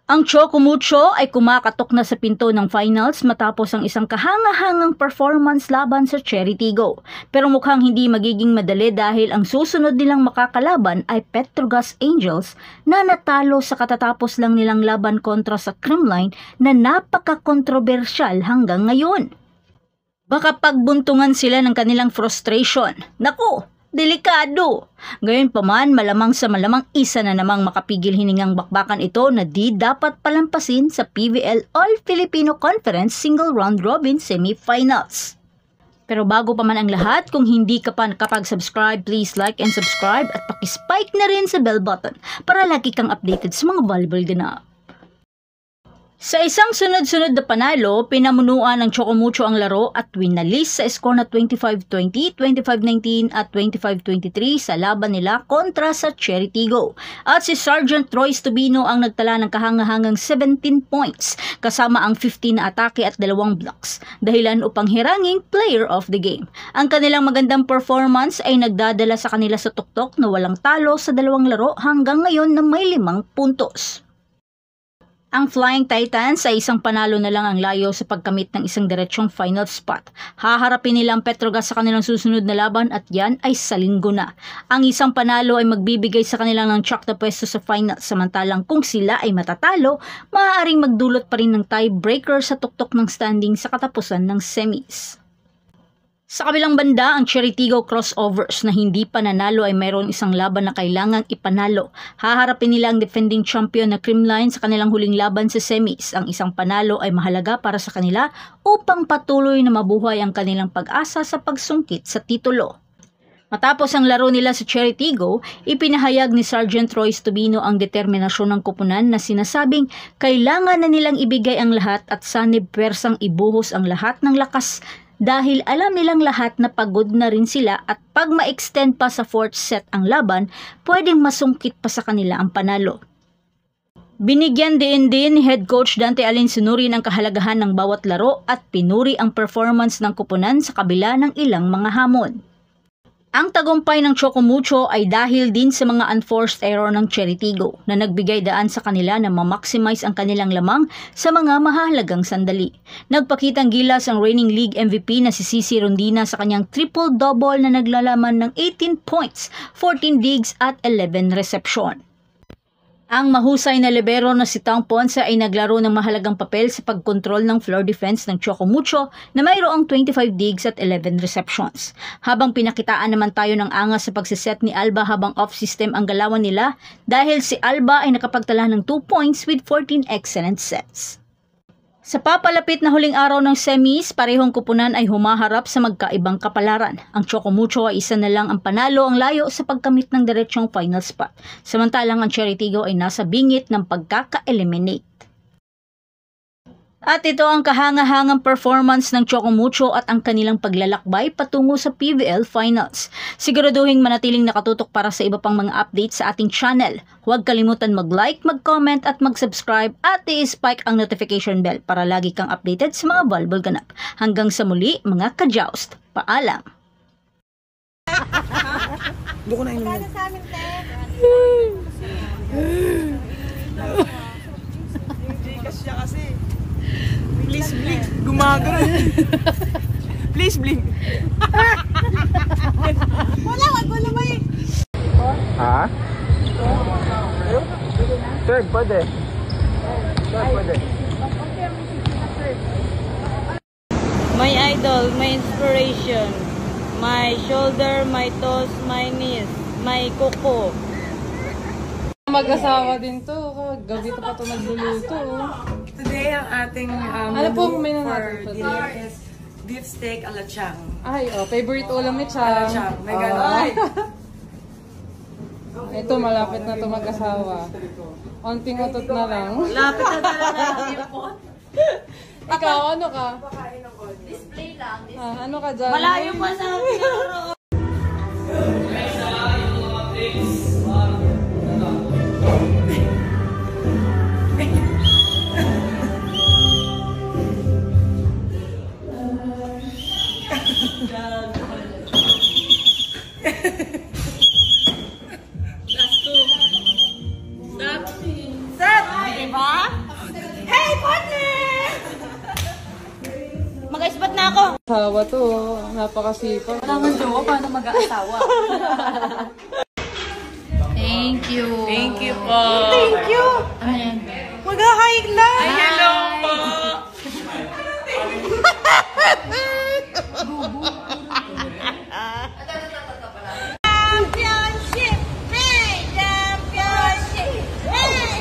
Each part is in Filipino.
Ang Choco Mucho ay kumakatok na sa pinto ng finals matapos ang isang kahangahangang performance laban sa Cherry Tigo. Pero mukhang hindi magiging madali dahil ang susunod nilang makakalaban ay Petrogas Angels na natalo sa katatapos lang nilang laban kontra sa Creamline na napaka-kontrobersyal hanggang ngayon. Baka pagbuntungan sila ng kanilang frustration. Naku! Delikado! Gayunpaman, malamang sa malamang isa na namang makapigil hiningang bakbakan ito na di dapat palampasin sa PVL All-Filipino Conference Single Round Robin Semifinals. Pero bago pa man ang lahat, kung hindi ka pa nakapag-subscribe, please like and subscribe at pakispike na rin sa bell button para lagi kang updated sa mga volleyball ganap. Sa isang sunod-sunod na panalo, pinamunuan ng Choco Mucho ang laro at winalis sa score na 25-20, 25-19 at 25-23 sa laban nila kontra sa Cherry Tigo. At si Sergeant Royce Tubino ang nagtala ng kahangahangang 17 points kasama ang 15 na atake at 2 blocks, dahilan upang hiranging player of the game. Ang kanilang magandang performance ay nagdadala sa kanila sa tuktok na walang talo sa 2 laro hanggang ngayon na may 5 puntos. Ang Flying Titans ay isang panalo na lang ang layo sa pagkamit ng isang diretsyong final spot. Haharapin nila ang Petrogas sa kanilang susunod na laban at yan ay sa linggo na. Ang isang panalo ay magbibigay sa kanilang ng tsak na pwesto sa final, samantalang kung sila ay matatalo, maaaring magdulot pa rin ng tiebreaker sa tuktok ng standing sa katapusan ng semis. Sa kabilang banda, ang Cherry Tigo crossovers na hindi pa nanalo ay mayroon isang laban na kailangang ipanalo. Haharapin nila ang defending champion na Creamline sa kanilang huling laban sa semis. Ang isang panalo ay mahalaga para sa kanila upang patuloy na mabuhay ang kanilang pag-asa sa pagsungkit sa titulo. Matapos ang laro nila sa Cherry Tigo, ipinahayag ni Sergeant Royce Tubino ang determinasyon ng koponan na sinasabing kailangan na nilang ibigay ang lahat at sanib pwersang ibuhos ang lahat ng lakas dahil alam nilang lahat na pagod na rin sila at pag ma-extend pa sa 4th set ang laban, pwedeng masungkit pa sa kanila ang panalo. Binigyan din ni Head Coach Dante Alinsunurin ang kahalagahan ng bawat laro at pinuri ang performance ng koponan sa kabila ng ilang mga hamon. Ang tagumpay ng Choco Mucho ay dahil din sa mga unforced error ng Cherry Tigo na nagbigay daan sa kanila na ma-maximize ang kanilang lamang sa mga mahalagang sandali. Nagpakitang gilas ang reigning league MVP na si Cici Rondina sa kanyang triple-double na naglalaman ng 18 points, 14 digs at 11 reception. Ang mahusay na libero na si Tang Ponce ay naglaro ng mahalagang papel sa pagkontrol ng floor defense ng Choco Mucho na mayroong 25 digs at 11 receptions. Habang pinakitaan naman tayo ng angas sa pagsiset ni Alba habang off-system ang galawan nila dahil si Alba ay nakapagtala ng 2 points with 14 excellent sets. Sa papalapit na huling araw ng semis, parehong koponan ay humaharap sa magkaibang kapalaran. Ang Choco Mucho ay isa na lang ang panalo ang layo sa pagkamit ng diretsyong final spot. Samantalang ang Cherry Tigo ay nasa bingit ng pagkaka-eliminate. At ito ang kahangahangang performance ng Choco Mucho at ang kanilang paglalakbay patungo sa PVL Finals. Siguraduhin manatiling nakatutok para sa iba pang mga updates sa ating channel. Huwag kalimutan mag-like, mag-comment at mag-subscribe at i-spike ang notification bell para lagi kang updated sa mga volleyball ganap. Hanggang sa muli mga ka-joust. Paalam! Doon ko na inom. Kasi kasi. Please blink. Gumagano. Please blink. Wala, wag mo lumay. Ha? Sir, pwede. Sir, pwede. My idol, my inspiration, my shoulder, my toes, my knees, my kuko. Mag-asawa din to. Gabi to pa to nagluluto. Today, ang ating ano po menu for natin dinner is beef steak a la Chang. Ay, favorite ulam ni Chang. Chang, may gano'n. Ito, malapit na to mag-asawa. Onting utot na lang. Lapit na talaga. Ikaw, ano ka? Display lang. Ano ka dyan? Malayo pa sa pinaro. Last 2. Stop. Stop. Diba? Asawa to, napakasipag. Wala man jowa, paano mag-aasawa? Thank you. Thank you po. Thank you. Ano yan? Mag-hike na. Ay, hello po. Championship! Hey! Championship! Hey!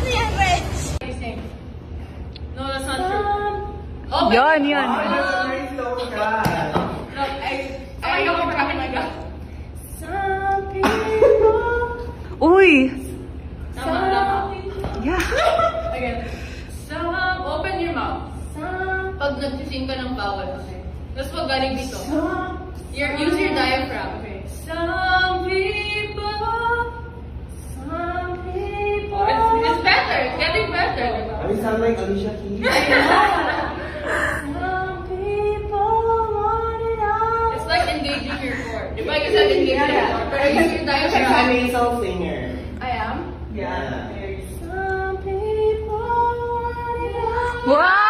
Ano yan, Rich? No, that's not true. Yan, yan. I know we're talking like that. Uy! Yeah. Again. Open your mouth. Pag nag-sing ka ng bawal. Okay. Tapos pag galing dito. Use your diaphragm. Okay. Some people. It's better. It's getting better. I sound like Alicia Keys. It's like engaging your core. If I can engaging your core. But use your diaphragm. I'm a soul singer. I am. Yeah. Wow!